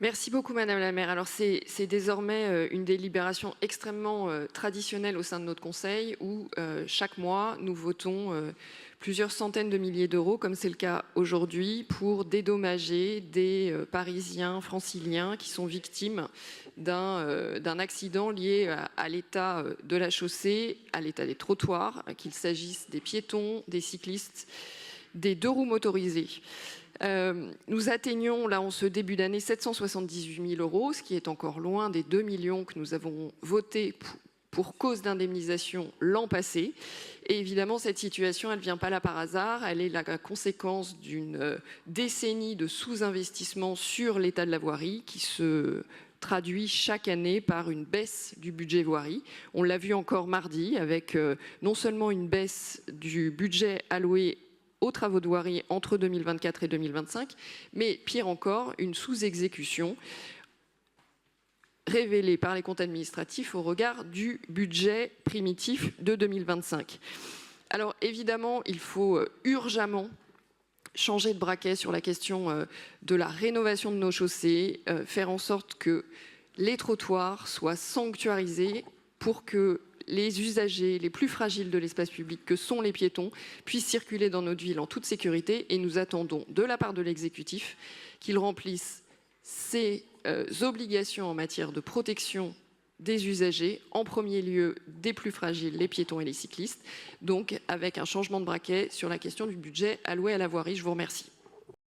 Merci beaucoup, Madame la maire. Alors, c'est désormais une délibération extrêmement traditionnelle au sein de notre Conseil où chaque mois, nous votons plusieurs centaines de milliers d'euros, comme c'est le cas aujourd'hui, pour dédommager des Parisiens franciliens qui sont victimes d'un accident lié à l'état de la chaussée, à l'état des trottoirs, qu'il s'agisse des piétons, des cyclistes, des deux roues motorisées. Nous atteignons là en ce début d'année 778 000 euros, ce qui est encore loin des 2 millions que nous avons votés pour cause d'indemnisation l'an passé. Et évidemment, cette situation, elle ne vient pas là par hasard, elle est la conséquence d'une décennie de sous-investissement sur l'état de la voirie qui se traduit chaque année par une baisse du budget voirie. On l'a vu encore mardi avec non seulement une baisse du budget alloué aux travaux de voirie entre 2024 et 2025, mais pire encore, une sous-exécution révélée par les comptes administratifs au regard du budget primitif de 2025. Alors évidemment, il faut urgemment changer de braquet sur la question de la rénovation de nos chaussées, faire en sorte que les trottoirs soient sanctuarisés pour que les usagers les plus fragiles de l'espace public, que sont les piétons, puissent circuler dans notre ville en toute sécurité. Et nous attendons de la part de l'exécutif qu'il remplisse ses obligations en matière de protection des usagers, en premier lieu des plus fragiles, les piétons et les cyclistes, donc avec un changement de braquet sur la question du budget alloué à la voirie. Je vous remercie.